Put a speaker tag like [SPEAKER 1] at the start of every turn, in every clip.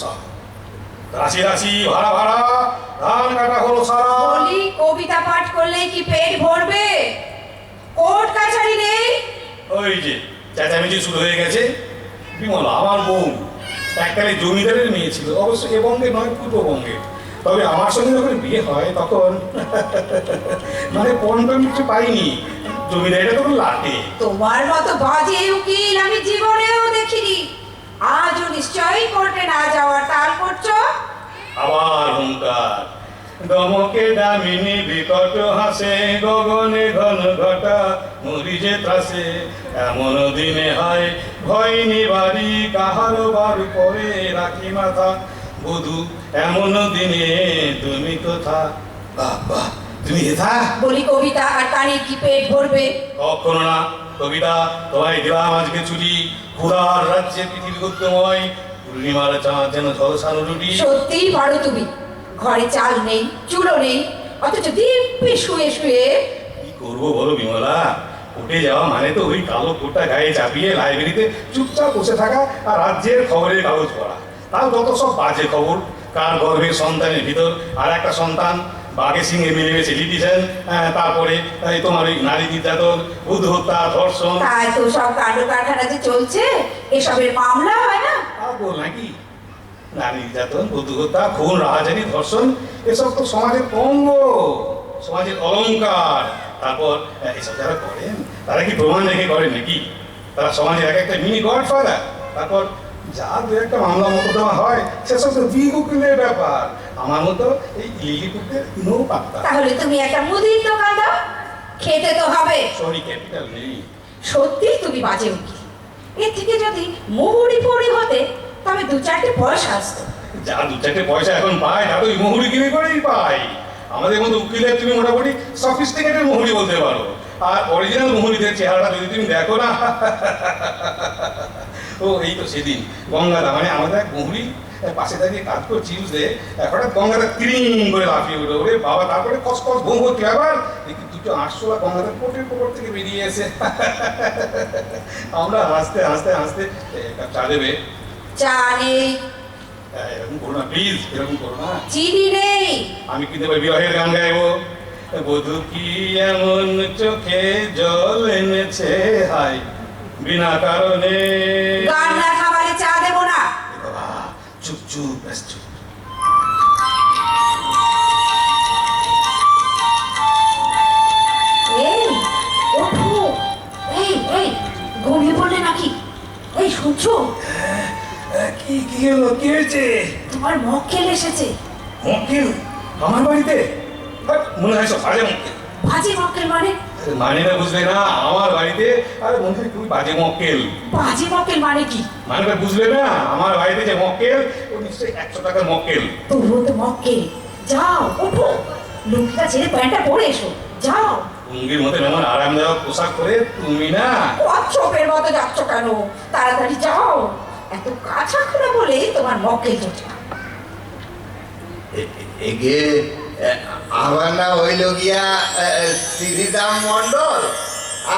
[SPEAKER 1] সব, রাশি রাশি ভাড়া ভাড়া ধান কাটা হলো সারা।
[SPEAKER 2] বলি কবিতা পাঠ করলেই কি পেট ভরবে? কোর্ট কাছারি নেই?
[SPEAKER 1] ওই যে চেঁচামেচি শুরু হয়ে গেছে। বিমলা আমার বউ এককালে জমিদারের মেয়ে ছিল, অবশ্য এ বঙ্গে নয় পূর্ববঙ্গে। তবে আমার সঙ্গে যখন বিয়ে হয় তখন মানে পণটা কিছু পাইনি, জমিদারিটা তখন লাটে।
[SPEAKER 2] তোমার মতো বাজে উকিল আমি জীবনেও দেখিনি। আজও নিশ্চয়ই কোর্টে না যাওয়ার তাল করছো।
[SPEAKER 1] আবার হুঙ্কার, দমকে দামিনী বিকট হাসে, গগনে ঘন ঘটা মরিজে ত্রাসে। এমন দিনে হয় ভয় নিবারি, কাহারো বার পরে রাখি মাথা। বধূ এমন দিনে তুমি কোথা? বাহ বাহ, তুমি হেথা?
[SPEAKER 2] বলি কবিতা আর কানে কি পেট ভরবে?
[SPEAKER 1] কখনো না। কবিতা তোমায় দিলাম আজকে ছুটি, ক্ষুধার রাজ্যে পৃথিবী গদ্যময়, পূর্ণিমার চাঁদ যেন ঝলসানো রুটি।
[SPEAKER 2] সত্যিই পারো তুমি। ঘরে চাল নেই, চুলো নেই, অথচ দিব্যি শুয়ে শুয়ে।
[SPEAKER 1] কি করবো বলো বিমলা, উঠে যাওয়া মানে তো ওই কালো কোটটা গায়ে চাপিয়ে লাইব্রেরিতে চুপচাপ বসে থাকা আর রাজ্যের খবরের কাগজ পড়া। তাও যত সব বাজে খবর, কার গর্ভের সন্তানের ভিতর আর একটা সন্তান, বাঘে সিংহে মিলে গেছে লিটিশন, তারপরে তোমার ওই নারী নির্যাতন, বুধ হত্যা, ধর্ষণ।
[SPEAKER 2] তাই তো সব কাণ্ড কারখানা যে চলছে, এসবের মামলা হয় না?
[SPEAKER 1] বল নাকি? নারী নির্যাতন, বুধ হত্যা, খুন, রাহাজানি, ধর্ষণ, এসব তো সমাজের অঙ্গ, সমাজের অলংকার। তারপর এসব যারা করেন তারা কি প্রমাণ রেখে করেন নাকি? তারা সমাজের এক একটা মিনি গডফাদার। তারপর যা দু একটা মামলা মোকদ্দমা হয় সেসব তো বিগ উকিলের ব্যাপার। আমার মতো এই লিলিপুটের নো পাত্তা।
[SPEAKER 2] তাহলে তুমি একটা মুদির দোকান দাও, খেতে তো হবে।
[SPEAKER 1] সরি, ক্যাপিটাল নেই।
[SPEAKER 2] সত্যি তুমি বাজে উকিল। এর থেকে যদি মুহুরি পড়ি হতে তবে দু চারটে পয়সা আসতো।
[SPEAKER 1] যা দু চারটে পয়সা এখন পায় তা তো ওই মুহুরি কিনে করেই পায়। আমাদের মতো উকিলের তুমি মোটামুটি সফিস্টিকেটেড মুহুরি বলতে পারো। আর অরিজিনাল মুহুরিদের চেহারাটা যদি তুমি দেখো না, ও এই তো সেদিন গঙ্গাদা মানে আমাদের এক মুহুরি পাশে দাঁড়িয়ে কাজ করছি, বুঝলে, হঠাৎ গঙ্গাদা ক্রিং করে লাফিয়ে উঠে, ওরে বাবা, তারপরে কসকস ঘুম হচ্ছে। আবার দেখি দুটো 800 গঙ্গাদার কোটের কোপর থেকে বেরিয়ে এসে আমরা হাসতে হাসতে হাসতে চা দেবে।
[SPEAKER 2] চা নেই।
[SPEAKER 1] এরকম করো না প্লিজ, এরকম করো না।
[SPEAKER 2] চিনি নেই।
[SPEAKER 1] আমি কিন্তু এবার বিবাহের গান গাইবো। বধূ কি এমন চোখে জল এনেছে হাই বিনা কারণে।
[SPEAKER 2] গান না খাবারে চা দেবো না।
[SPEAKER 1] বাবা চুপ চুপ, ব্যাস চুপ।
[SPEAKER 2] এই ওঠো। এই এই ঘুমিয়ে পড়লে নাকি? এই শুনছো?
[SPEAKER 1] কি কি হলো, কি হয়েছে?
[SPEAKER 2] তোমার মক্কেল এসেছে।
[SPEAKER 1] মক্কেল আমার বাড়িতে? মনে হয় সব বাজে মক্কেল।
[SPEAKER 2] বাজে মক্কেল মানে?
[SPEAKER 1] মানে না, বুঝলে না, আমার বাড়িতে। আরে মনে হয় তুমি বাজে মক্কেল।
[SPEAKER 2] বাজে মক্কেল মানে কি?
[SPEAKER 1] মানে বুঝলে না, আমার বাড়িতে যে মক্কেল ও নিশ্চয়ই 100 টাকার মক্কেল।
[SPEAKER 2] তবুও তো মক্কেল। যাও ওঠো, লুঙ্গিটা ছেড়ে প্যান্টটা পরে এসো। যাও।
[SPEAKER 1] লুঙ্গির মধ্যে এমন আরামদায়ক পোশাক পরে তুমি না
[SPEAKER 2] কচ্ছপের মতো যাচ্ছ কেন? তাড়াতাড়ি যাও। এত কাছা খোলা বলে তোমার মক্কেল জোটে না।
[SPEAKER 3] এগে আমার নাম হইল গিয়া শ্রীরাম মন্ডল,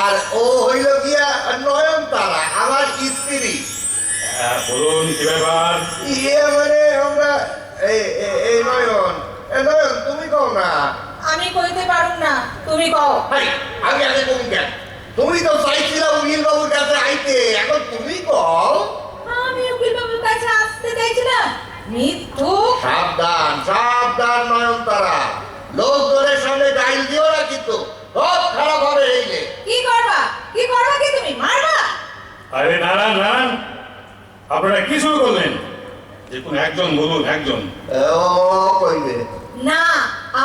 [SPEAKER 3] আর ও হইল গিয়া নয়নতারা, আমার স্ত্রী।
[SPEAKER 1] বলুন কি ব্যাপার?
[SPEAKER 3] ইয়ে মানে আমরা এই নয়ন, নয়ন তুমি কও না।
[SPEAKER 2] আমি কইতে পারুম না, তুমি কও।
[SPEAKER 3] হাই, আগে আগে তুমি কেন? তুমি তো চাইছিলা উকিল বাবুর কাছে আইতে, এখন তুমি কও।
[SPEAKER 2] আমি উকিল বাবুর কাছে আসতে চাইছিলাম। মিথ্যুক।
[SPEAKER 3] সাবধান সাবধান নয়নতারা, লোকজনের সামনে গাইল দিও না কিন্তু, সব খারাপ হবে এইলে।
[SPEAKER 2] কি করবা? কি করবা কি তুমি? মারবা?
[SPEAKER 1] আরে নারায়ণ নারায়ণ, আপনারা কি শুরু করলেন? যে কোন একজন বলুন, একজন।
[SPEAKER 3] ও কইবে
[SPEAKER 2] না,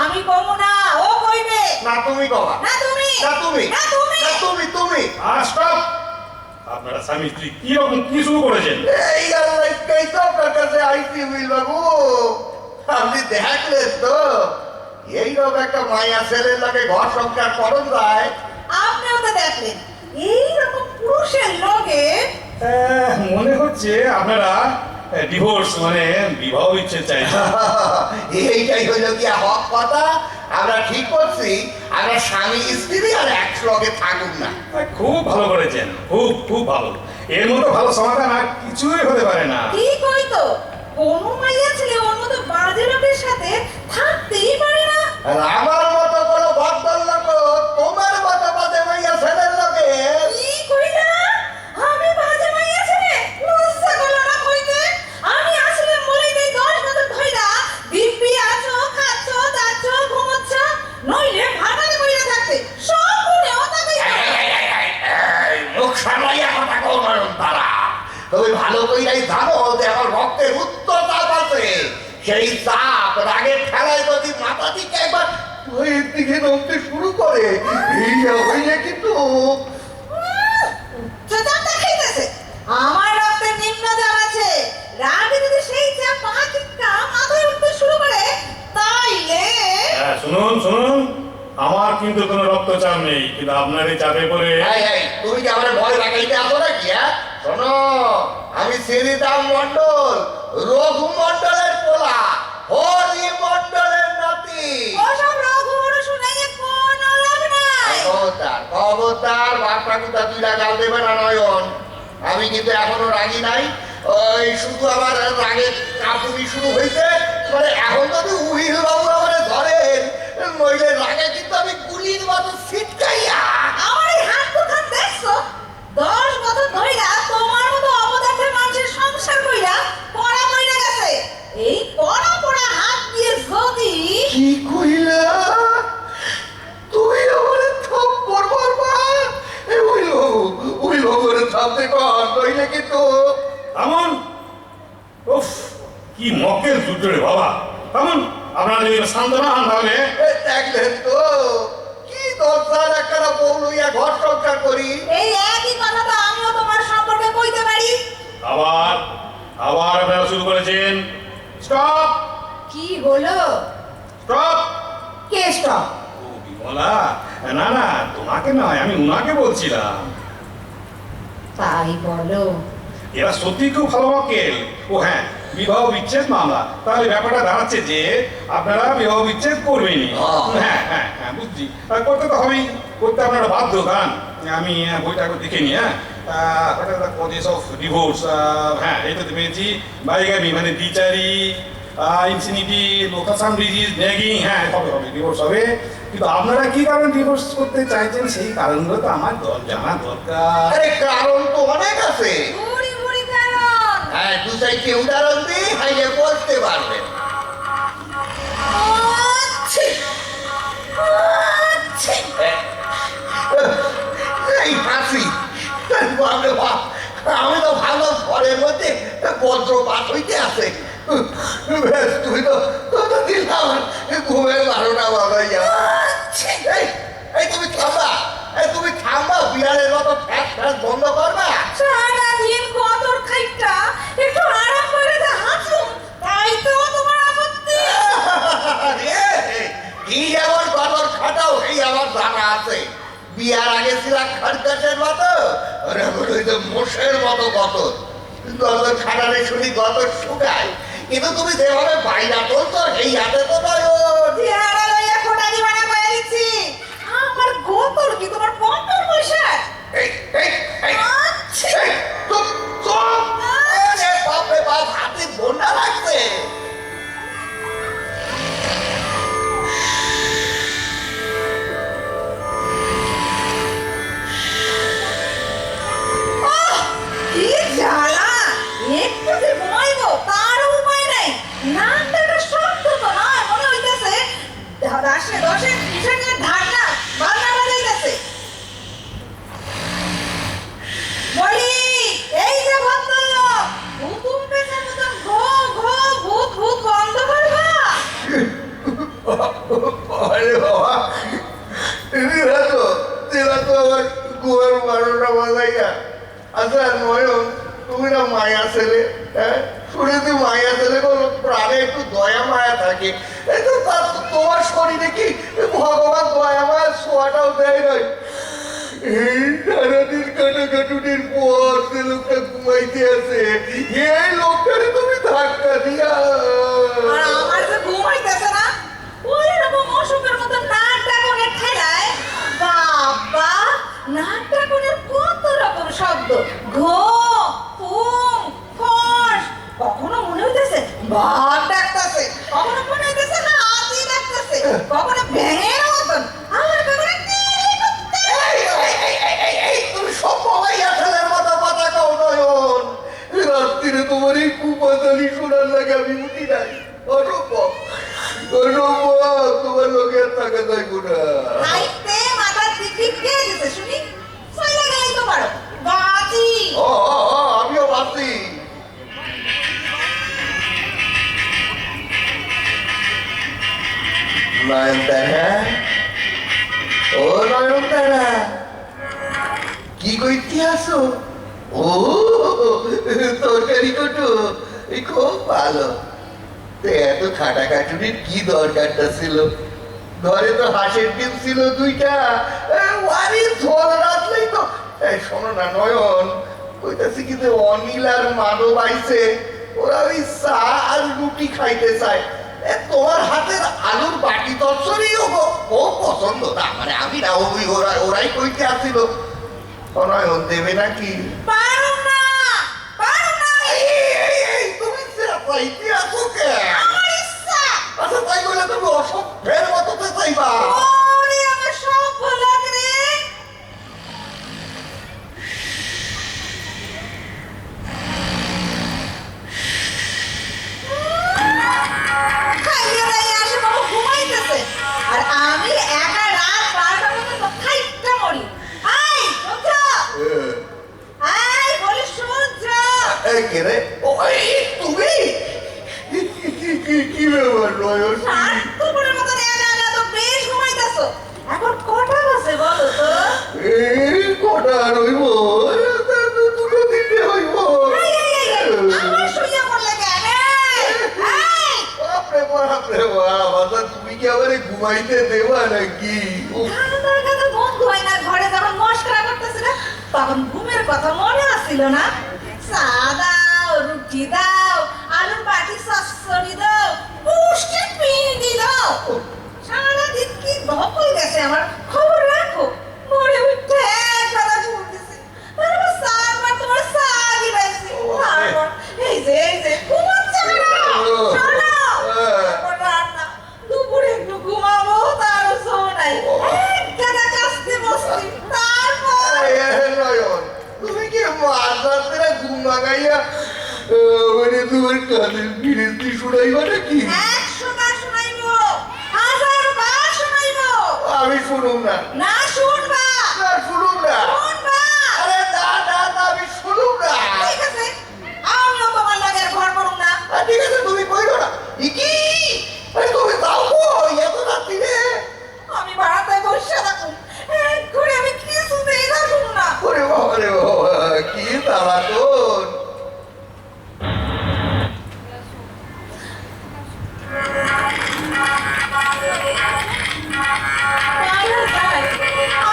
[SPEAKER 2] আমি কমু না, ও কইবে।
[SPEAKER 3] না, তুমি কবা।
[SPEAKER 2] না তুমি।
[SPEAKER 3] না তুমি।
[SPEAKER 2] না তুমি।
[SPEAKER 3] না তুমি তুমি
[SPEAKER 1] স্টপ! আপনারা স্বামী স্ত্রী কি রকম কি শুরু করেছেন?
[SPEAKER 3] এই আল্লাহকেই তো আপনার কাছে আইছি উইল বাবু। আপনি দেখলেন তো এইরকম একটা মায়া ছেলের লাগে ঘর সংসার করন যায়।
[SPEAKER 2] আপনিও তো দেখলেন এইরকম পুরুষের লগে।
[SPEAKER 1] মনে হচ্ছে আপনারা ডিভোর্স মানে বিবাহ বিচ্ছেদ চাইছেন।
[SPEAKER 3] এইটাই হইল গিয়া হক কথা। আমরা ঠিক করছি আমরা স্বামী স্ত্রী আর একলগে থাকুক না।
[SPEAKER 1] খুব ভালো করেছেন, খুব খুব ভালো। এর মতো ভালো সমাধান আর কিছুই হতে পারে না।
[SPEAKER 2] ঠিক হইতো, কোনো মাইয়া ছেলে ওর মতো বাজে লোকের সাথে থাকতেই পারে না।
[SPEAKER 3] আর আমার মতো কোনো ভদ্রলোক তোমার মতো বাজে মাইয়া ছেলের লোকে
[SPEAKER 2] কি কইলা? আমি বাজে মাইয়া ছেলে? লজ্জা করলো না কইতে? আমি আসলে মরে গেই 10 বছর ধইরা দিব্যি আছো, খাচ্ছো, যাচ্ছো, ঘুমোচ্ছো, নইলে ভাটারে কইরা থাকতে সব গুণেও তাকেই
[SPEAKER 3] মুখ সামলাইয়া কথা কও নয়ন তারা। তুমি ভালো কইরাই জানো যে আমার রক্তের উত্তর চাপ আছে। সেই চাপ রাগের ঠেলায় যদি মাথা থেকে একবার ভয়ের দিকে নমতে শুরু করে এইটা হইলে কিন্তু
[SPEAKER 2] চাপ দেখাইতেছে। আমার রক্তের নিম্ন চাপ আছে। রাগে যদি সেই চাপ পাঁচিকা মাথায় উঠতে শুরু করে তাইলে
[SPEAKER 1] হ্যাঁ, শুনুন শুনুন, আমার কিন্তু কোনো রক্তচাপ নেই, কিন্তু আপনার এই চাপে পড়ে
[SPEAKER 3] এই এই তুমি কি আমার ভয় লাগাইতে আসো নাকি? হ্যাঁ শোনো, আমি শ্রীরাম মন্ডল, রঘু মন্ডলের পোলা, হরি মন্ডলের নাতি।
[SPEAKER 2] ওসব রঘুবর শুনাইয়ে কোনো লাভ নাই।
[SPEAKER 3] খবরদার খবরদার, বাপটা কুতা দুইটা গাল দেবে না নয়ন। আমি কিন্তু এখনো রাগি নাই। ওই শুধু আমার রাগের কাপুনি শুরু হইছে। মানে এখন যদি উহিল বাবু আমার ধরেন, নইলে রাগে কিন্তু আমি গুলির মতো ছিটকাইয়া
[SPEAKER 2] আমার এই হাত দুখান দেখছো? 10 বছর ধইরা তোমার মতো অপদার্থের মানুষের সংসার কইরা পড়া কইরা গেছে। এই পড়া পড়া হাত দিয়ে যদি
[SPEAKER 3] কি কইলা? তুমি আমারে থাপ্পড় মারবা? ওই লোকের থামতে কর, নইলে কিন্তু
[SPEAKER 1] এমন উফ, কি মক্কেল যুদ্ধ রে বাবা। এমন আপনারা যদি সান্ত্বনা হন তাহলে
[SPEAKER 3] দেখলেন তো কি দরকার একটা বউ লইয়া ঘর সংসার করি।
[SPEAKER 2] এই একই কথা তো আমিও তোমার সম্পর্কে কইতে পারি।
[SPEAKER 1] আবার আবার আপনারা শুরু করেছেন। স্টপ
[SPEAKER 2] কি হলো?
[SPEAKER 1] স্টপ।
[SPEAKER 2] কে স্টপ?
[SPEAKER 1] ও বিমলা, না না তোমাকে নয়, আমি উনাকে বলছিলাম।
[SPEAKER 2] তাই বলো।
[SPEAKER 1] এরা সত্যি খুব ভালো মক্কেল। ও হ্যাঁ, বিবাহ বিচ্ছেদ মামলা। তাহলে ব্যাপারটা দাঁড়াচ্ছে যে আপনারা বিবাহ বিচ্ছেদ করবেনই। হ্যাঁ হ্যাঁ হ্যাঁ, বুঝছি। করতে তো হবেই, করতে আপনারা বাধ্য। কারণ আমি বইটা একবার দেখে নিই। হ্যাঁ, কজেস অফ ডিভোর্স। হ্যাঁ, এইটাতে পেয়েছি বাইগামি মানে দ্বিচারী, ইনসিনিটি, লোকাসাম ডিজিজ, নেগিং। হ্যাঁ, হবে হবে, ডিভোর্স হবে। কিন্তু আপনারা কি কারণে ডিভোর্স করতে চাইছেন সেই কারণগুলো তো আমার জানা দরকার।
[SPEAKER 3] আরে কারণ তো অনেক আছে।
[SPEAKER 2] বুড়ি বুড়ি কারণ।
[SPEAKER 3] হ্যাঁ, দু চারটি উদাহরণ দিই, হাইলে বলতে পারবেন।
[SPEAKER 2] আচ্ছা আচ্ছা
[SPEAKER 3] এই হাসি, বাপরে বাপ, আমি তো ভালো ঘরের মধ্যে বজ্রপাত হইতে আছে। ব্যাস, তুমি তো দিলাম ঘুমের 12টা বাজাইয়া। এই তুমি থামবা, তুমি থামবা, বিড়ালের মতো ফ্যাস ফ্যাস বন্ধ করবা।
[SPEAKER 2] সারাদিন কদর খাইটা একটু আরাম করে যা হাসুন, তাই তো তোমার আপত্তি।
[SPEAKER 3] কি যেমন কদর খাটাও এই আমার জানা আছে। বিয়ার আগে ছিলাম খরগোশের মতো, আর এখন হইতো মোষের মতো গতর। গতর খাটালে শুনি গতর শুকায়, কিন্তু তুমি যেভাবে বাইরা চলতো সেই হাতে তো নয়।
[SPEAKER 2] চেহারা লইয়া খোটানি বানা কইয়া দিচ্ছি। আমার গোতর কি তোমার পম্পের পয়সা?
[SPEAKER 3] এই এই এই
[SPEAKER 2] আচ্ছা
[SPEAKER 3] এই, চুপ চুপ। আরে বাপরে বাপ, হাতে বন্যা লাগছে।
[SPEAKER 2] কি জ্বালা! একটু যে ঘুমাইবো তার উপায় নাই। নামটা একটা শব্দ তো নয়, মনে হইতেছে দশে দশে সেখানে ঢাকনা বাজনা বাজাইতেছে। বলি এই যে ভদ্রলোক, হুকুম পেছার মতন ঘো ঘো ভূত ভূত বন্ধ করবা।
[SPEAKER 3] আরে বাবা, এরা তো আমার গুয়ার 12টা বাজাইয়া। আচ্ছা নয়ন, তুমি না মায়া ছেলে, হ্যাঁ শুনেছি মায়া ছেলে কোনো প্রাণে একটু দয়া মায়া থাকে। এই তো তোমার শরীরে কি ভগবান দয়া মায়া ছোঁয়াটাও দেয় নাই? এই সারাদিন কাটাকাটুনির পর যে লোকটা ঘুমাইতে আছে, এই লোকটারে তুমি ধাক্কা দিয়া।
[SPEAKER 2] আর আমার যে ঘুম হইতেছে না, ওই রকম অসুখের মতো নাক ডাকনের ঠেলায় বাবা, নাক ডাকনের কত রকম শব্দ, ঘো ফুম ফস, কখনো মনে হইতেছে কখনো মনে হইতেছে হাতি ডাকতেছে, কখনো ব্যাঙের মতন, আবার কখনো টিকটিকি।
[SPEAKER 3] তুমি সব মাইয়া ছেলের মতো কথা কও নয়ন। রাত্রিরে তোমার এই কুপাতালি শোনার লাগে আমি উঠি নাই। অসম্ভব, অসম্ভব, তোমার লোকে আর থাকা যাইব না।
[SPEAKER 2] হাইতে মাথার টিকটিক কে দিছে শুনি? চলে গেলেই তো পারো, বাজি।
[SPEAKER 3] আমিও ভাবছি। নয়নতারা, ও নয়নতারা, কি কইতে আসো? ও তরকারি কটো, খুব ভালো। তো এত খাটাখাটুনির কি দরকারটা ছিল? ঘরে তো হাঁসের ডিম ছিল 2টা, ওয়ারি ঝোল রাখলেই তো। শোনো না নয়ন, কইতাছি কিন্তু অনিল আর মানব আইছে, ওরা ওই চা আর রুটি খাইতে চায়। তোমার হাতের আলুর বাটি তরকারিও খুব পছন্দ। না মানে আমি না, ওরাই কইতে আসছিল। নয়ন দেবে নাকি?
[SPEAKER 2] পারো না, পারো না।
[SPEAKER 3] তুমি চাইতে আসো কে?
[SPEAKER 2] আমার ইচ্ছা।
[SPEAKER 3] আচ্ছা তাই বলে তুমি অসভ্যের মতো চাইবা?
[SPEAKER 2] ওরে আমার সব ভালো লাগে রে। খাইয়ে দাইয়ে আসে বাবা ঘুমাইতেছে, আর আমি একা রাত 12টা পর্যন্ত খাইতে মরি। আই সূর্য, আই বলি সূর্য।
[SPEAKER 3] কে রে? ও তুমি? কি ব্যাপার নয়ন?
[SPEAKER 2] দুপুরের মতন একা একা তো বেশ ঘুমাইতেছো। এখন কটা বাজে বলো তো?
[SPEAKER 3] এই কটা আর হইব? 2-3 হইব।
[SPEAKER 2] আমার শুইয়া পড়লে কেন? এই!
[SPEAKER 3] বাপরে বাপরে বাপ, আচ্ছা তুমি কি আবার ঘুমাইতে দেবা নাকি?
[SPEAKER 2] খানাদার কথা বন্ধ হয় না, ঘরে যখন মশকরা করতেছিল তখন ঘুমের কথা মনে আসছিল না? চা দাও, রুটি দাও, আলুর বাটি চচ্চড়ি দাও, পুষ্টি পিন্ডি দাও। সারাদিন কি ধকল গেছে আমার, খবর রাখো। মরে উঠে একবেলা ঘুমতেছি, তারপর চারবার তোমার চা দিলাইছি, তারপর এই যে ঘুমাচ্ছে না। শোনো, তারপর রান্না, দুপুরে একটু ঘুমাবো, তারও শো নাই, এক গাদা কাস্তে বসছি, তারপর
[SPEAKER 3] নয়ন, তুমি কি মাঝরাত্রে ঘুম ভাঙাইয়া মানে তোমার কাদের বিরতি শুনাইবা নাকি?
[SPEAKER 2] 100 বার শুনাইবো, 1000 বার শুনাইবো।
[SPEAKER 3] আমি শুনুম না।
[SPEAKER 2] না শুনবা,
[SPEAKER 3] না শুনুম না।
[SPEAKER 2] শুনবা।
[SPEAKER 3] আরে না না না, আমি শুনুম না।
[SPEAKER 2] ঠিক আছে, আমিও তোমার লাগে আর ঘর করুম না।
[SPEAKER 3] ঠিক আছে তুমি কইরো না। কি? আরে তুমি যাও কই এত রাত্রিরে?
[SPEAKER 2] আমি বারান্দায় বসে থাকুম, এক ঘরে আমি কিছুতেই থাকুম না।
[SPEAKER 3] ওরে বাবা রে বাবা, কি তারা তোর?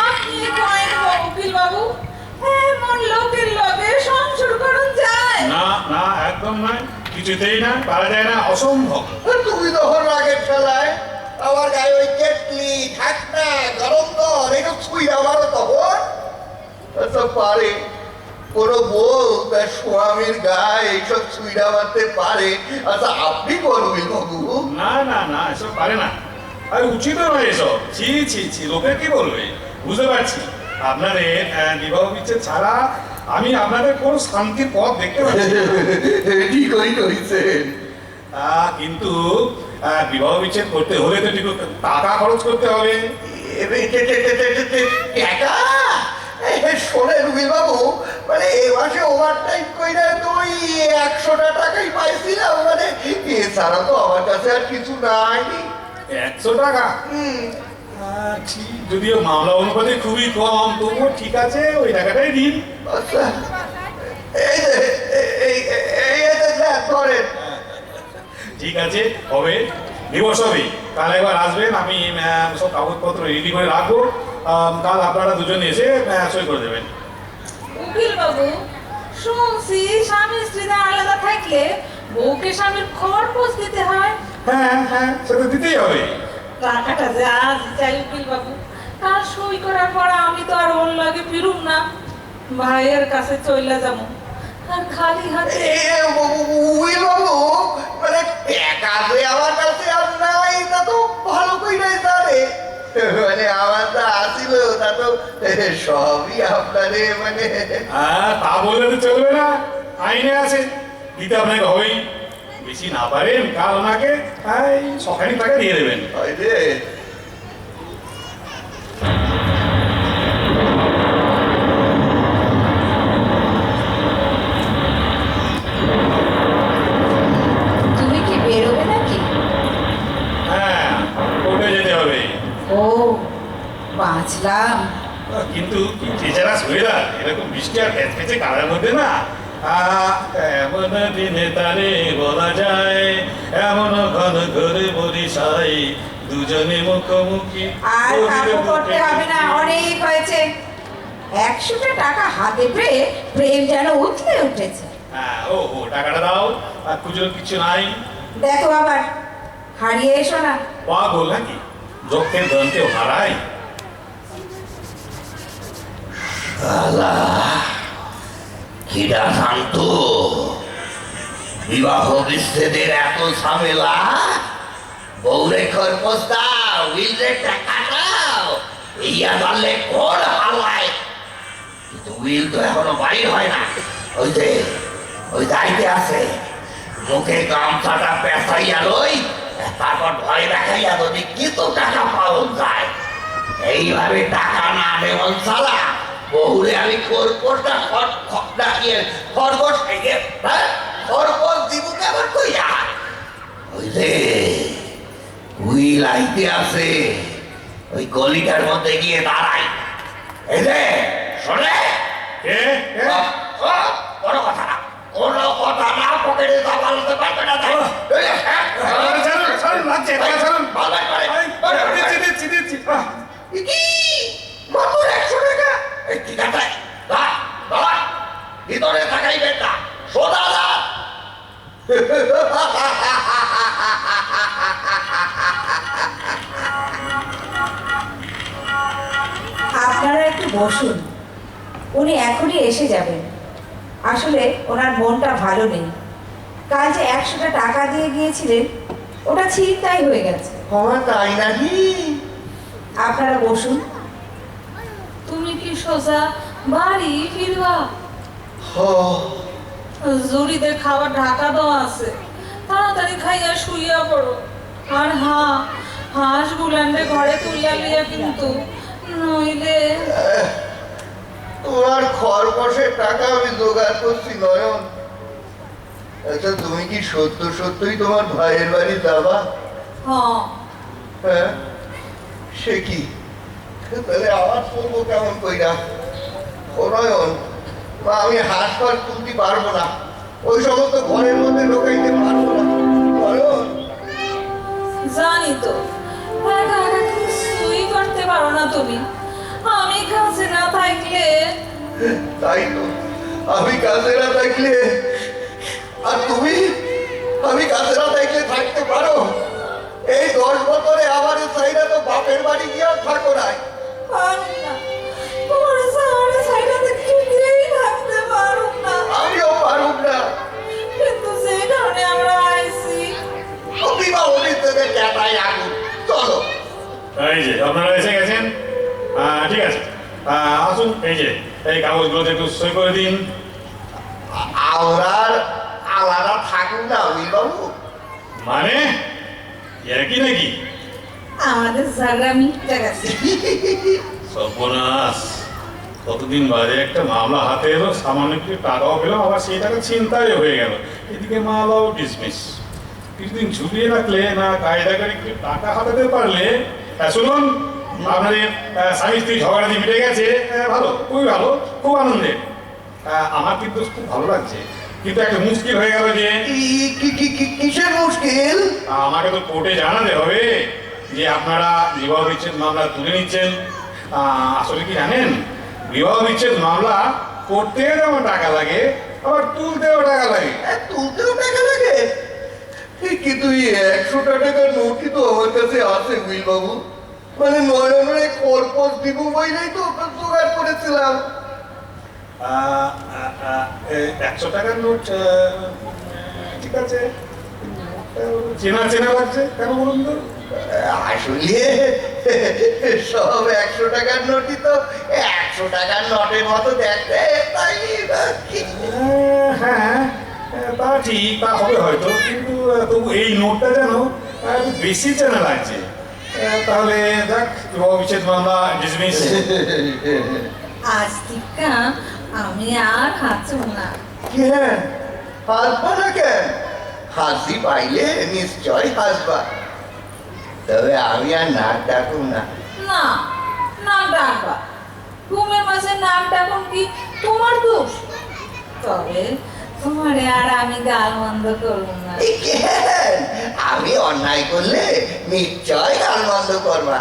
[SPEAKER 2] আপনি কয়েন উকিল বাবু, এমন লোকের লগে সংসার করুন যায়?
[SPEAKER 1] না না, একদম নয়, কিছুতেই না, পারা যায় না, অসম্ভব।
[SPEAKER 3] তুমি তখন রাগের ঠেলায় আমার গায়ে ওই কেটলি ঠাকনা গরম দর এসব ছুঁই আমারও তখন। আচ্ছা পারে কোনো বউ তার স্বামীর গায়ে এইসব ছুঁইরা মারতে পারে? আচ্ছা আপনি করবেন বাবু?
[SPEAKER 1] না না না, এসব পারে না, আর উচিত নয় এসব। ছি ছি ছি, লোকে কি বলবে? বুঝতে পারছি আপনাদের বিবাহ বিচ্ছেদ ছাড়া আমি আপনাদের কোনো শান্তির পথ দেখতে পাচ্ছি না।
[SPEAKER 3] ঠিকই কইছেন।
[SPEAKER 1] কিন্তু বিবাহ বিচ্ছেদ করতে হলে তো ঠিক টাকা খরচ করতে হবে।
[SPEAKER 3] টাকা? শোনে রুবিল বাবু, মানে এ মাসে ওভার টাইম কইরা তো ওই 100টা টাকাই পাইছিলাম, মানে এছাড়া তো আমার কাছে আর কিছু নাই।
[SPEAKER 1] 100 টাকা? ঠিক, যদিও মামলা অনুপাতে খুবই কম, তবুও ঠিক আছে, ওই টাকাটাই দিন।
[SPEAKER 3] আচ্ছা এই যে ধরেন।
[SPEAKER 1] ঠিক আছে, হবে, দিবস হবে। কাল একবার আসবেন, আমি সব কাগজপত্র রেডি করে রাখবো। কাল আপনারা দুজন এসে সই করে দেবেন।
[SPEAKER 2] উকিল বাবু, শুনছি স্বামী স্ত্রীরা আলাদা থাকলে বউকে স্বামীর খরচ দিতে হয়।
[SPEAKER 1] হ্যাঁ হ্যাঁ, সেটা দিতেই হবে।
[SPEAKER 2] টাকাটা যে আজ চাই উকিল বাবু, কাল সই করার পর আমি তো আর ওর লাগে ফিরুম না, ভাইয়ের কাছে চলে যাবো। আর খালি হাতে
[SPEAKER 3] উইল বাবু, মানে টাকা যে আমার কাছে আর নাই তা তো ভালো কইরাই জানে। মানে আমার তা আসিল তা তো সবই আপনারে মানে
[SPEAKER 1] তা বললে তো চলবে না, আইনে আছে, দিতে আপনাকে হবেই। বেশি না পারেন কাল ওনাকে সকালে টাকা দিয়ে দেবেন।
[SPEAKER 3] হয় রে।
[SPEAKER 2] তুমি কি বেরোবে নাকি?
[SPEAKER 1] হ্যাঁ, কোর্টে যেতে হবে।
[SPEAKER 2] ও, বাঁচলাম।
[SPEAKER 1] কিন্তু টিচারা সুবিধা এরকম বৃষ্টি আর পেঁচে কারার মধ্যে না, এমন দিনে তারে বলা যায়, এমন ঘন ঘরে বরিশাই দুজনে মুখোমুখি।
[SPEAKER 2] আর কাকু করতে হবে না, অনেক হয়েছে। 100টা টাকা হাতে পেয়ে প্রেম যেন উঠলে উঠেছে।
[SPEAKER 1] হ্যাঁ, ও টাকাটা দাও, আর খুচরো কিছু নাই।
[SPEAKER 2] দেখো আবার হারিয়ে এসো না।
[SPEAKER 1] পাগল নাকি, যক্ষের ধনকেও হারাই।
[SPEAKER 3] কিরা শান্ত, বিবাহ বিচ্ছেদের এত ঝামেলা, বউরে খরপোশ দাও, উইলরে টাকা দাও, ইয়া জানলে কোন হালায়। কিন্তু উইল তো এখনো বাইর হয় না। ওই যাইতে আছে, মুখে গামছাটা পেঁচাইয়া লই, তারপর ভয় দেখাইয়া যদি কিছু টাকা পাওয়া যায়। এইভাবে টাকা না দেওয়ান ছাড়া বহুরে আমি খরপোশটা ডাকিয়ে খরগোশ থেকে খরগোশ দিব কেমন কইয়া। ওই যে উইল আইতে আছে, ওই গলিটার মধ্যে গিয়ে দাঁড়াই। এই যে শোনে, কোনো কথা না, কোনো কথা না, পকেটে চাপালতে পারবে না। মাত্র 100 টাকা, ঠিক আছে, ভিতরে থাকাই বেটা সোজা যা।
[SPEAKER 2] আপনারা একটু বসুন, উনি এখনই এসে যাবেন। আসলে ওনার মনটা ভালো নেই। কাল যে 100টা টাকা দিয়ে গিয়েছিলেন, ওটা ছিনতাই হয়ে গেছে।
[SPEAKER 3] আমার তাই নাকি?
[SPEAKER 2] আপনারা বসুন। তুমি কি সোজা বাড়ি ফিরবা? জুড়িদের খাবার ঢাকা দেওয়া আছে, তাড়াতাড়ি খাইয়া শুইয়া পড়ো। আর হাঁস গুলান্ডে ঘরে তুলিয়া লিয়া কিন্তু, নইলে
[SPEAKER 3] তোমার খরগোশের টাকা আমি জোগাড় করছি নয়ন। আচ্ছা, তুমি কি সত্যই তোমার ভাইয়ের বাড়ি যাবা? হ্যাঁ, সে কি? তাহলে আওয়াজ করবো কেমন কইরা? ও নয়ন, আমি হাঁস ফাঁস তুলতে পারবো না, ওই সমস্ত ঘরের মধ্যে ঢোকাইতে পারবো না। নয়ন,
[SPEAKER 2] জানি তো একা একা কিছুই করতে পারো না তুমি। আমি কাছে না থাকলে।
[SPEAKER 3] তাই তো, আমি কাছে না থাকলে। আর তুমি, আমি কাছে না থাকলে থাকতে পারো? এই 10 বছরে আমার সাইডা তো বাপের বাড়ি গিয়া থাকো নাই। আমিও পারুম না,
[SPEAKER 2] কিন্তু যে কারণে আমরা আইছি।
[SPEAKER 3] বিবাহ বিচ্ছেদের ক্যাটাই আগুন। চলো।
[SPEAKER 1] এই যে আপনারা এসে গেছেন, ঠিক আছে, আসুন। এই যে এই কাগজগুলোতে একটু সই করে দিন।
[SPEAKER 3] আমরা আলাদা থাকুন না বাবু।
[SPEAKER 1] মানে এর কি নাকি?
[SPEAKER 2] আমাদের জায়গা মিটে গেছে।
[SPEAKER 1] সর্বনাশ, কতদিন বাদে একটা মামলা হাতে এলো, সামান্য একটু টাকাও পেলাম, আবার সেই টাকা চিন্তায় হয়ে গেল। এদিকে মামলাও ডিসমিস। কিছুদিন ঝুলিয়ে রাখলে না, কায়দা করে একটু টাকা হাতাতে পারলে। শুনুন, আপনাদের স্বামী স্ত্রী ঝগড়াটি মিটে গেছে, ভালো, খুবই ভালো, খুব আনন্দের। আমার কিন্তু খুব ভালো লাগছে, কিন্তু একটা মুশকিল হয়ে গেল। যে
[SPEAKER 3] কিসের মুশকিল?
[SPEAKER 1] আমাকে তো কোর্টে জানাতে হবে যে আপনারা বিবাহ বিচ্ছেদ মামলা তুলে নিচ্ছেন। আসলে কি জানেন, বিবাহ বিচ্ছেদ মামলা করতে যেমন টাকা লাগে, আবার তুলতেও টাকা লাগে।
[SPEAKER 3] তুলতেও টাকা লাগে? কিন্তু 100 টাকার নোটই তো আমার কাছে আছে উইল বাবু। মানে নয়নের খরপোশ দিব বইলেই তো জোগাড় করেছিলাম।
[SPEAKER 1] 100 টাকার নোট ঠিক আছে, চেনা চেনা লাগছে, কেন বলুন তো?
[SPEAKER 3] আসলে সব 100 টাকার নোটই তো 100 টাকার নোটের মতো দেখতে, তাই কি?
[SPEAKER 1] হ্যাঁ, তা ঠিক, তা হবে হয়তো, কিন্তু তবু এই নোটটা যেন একটু বেশি চেনা লাগছে। তাহলে দেখ, বিচ্ছেদ মামলা ডিসমিস।
[SPEAKER 2] আজ থেকে আমি আর হাঁচব না।
[SPEAKER 3] কেন হাসবা না? কেন হাসি পাইলে নিশ্চয় হাসবা, তবে আমি আর নাক ডাকুম না।
[SPEAKER 2] না, নাক ডাকবা। ঘুমের মাঝে নাক ডাকুন কি তোমার দোষ? তবে তোমারে আর আমি গাল বন্ধ করব না।
[SPEAKER 3] কেন? আমি অন্যায় করলে নিশ্চয় গাল বন্ধ করবা,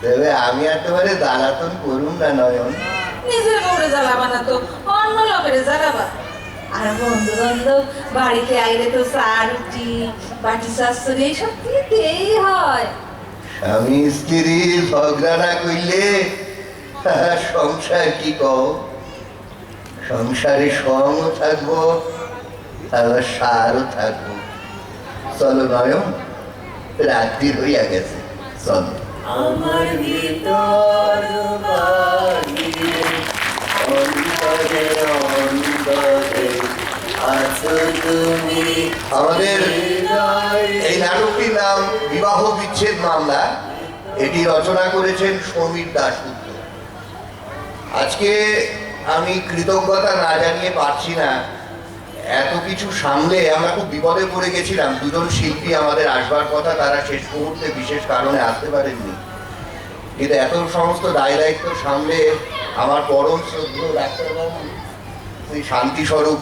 [SPEAKER 3] তবে আমি আর তোমারে জ্বালাতন করুম না নয়ন।
[SPEAKER 2] নিজের বউরে জ্বালাবা না তো অন্য লোকের জ্বালাবা। আর বন্ধু বান্ধব বাড়িতে আইলে তো চা রুটি বাটি শাশুড়ি এইসব দিতেই হয়।
[SPEAKER 3] স্বামী স্ত্রী ঝগড়া না করলে সংসার কি কও? সংসারে সঙ্গও থাকবো, আবার সারও থাকবো। চলো নয়ন, রাত্রি হইয়া গেছে, চলো।
[SPEAKER 4] আমার ভিতর বাহিরে অন্তরে অন্তরে আছো তুমি।
[SPEAKER 3] আমাদের এই নাটকটির নাম বিবাহ বিচ্ছেদ মামলা। এটি রচনা করেছেন সমীর দাশগুপ্ত। আজকে আমি কৃতজ্ঞতা না জানিয়ে পারছি না, এত কিছু সামলে আমরা খুব বিপদে পড়ে গেছিলাম। দুজন শিল্পী আমাদের আসবার কথা, তারা শেষ মুহূর্তে বিশেষ কারণে আসতে পারেননি, কিন্তু এত সমস্ত দায় দায়িত্ব সামলে আমার পরম শ্রদ্ধেয় ডাক্তারবাবু শ্রী শান্তিস্বরূপ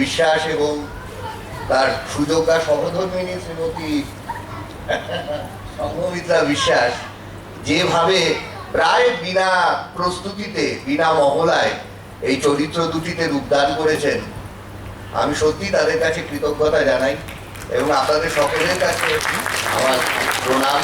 [SPEAKER 3] বিশ্বাস এবং তার সুযোগ্যা সহধর্মিনী শ্রীমতী সংঘমিত্রা বিশ্বাস যেভাবে প্রায় বিনা প্রস্তুতিতে, বিনা মহলায় এই চরিত্র দুটিতে রূপদান করেছেন, আমি সত্যি তাদের কাছে কৃতজ্ঞতা জানাই এবং আপনাদের সকলের কাছে আমার প্রণাম।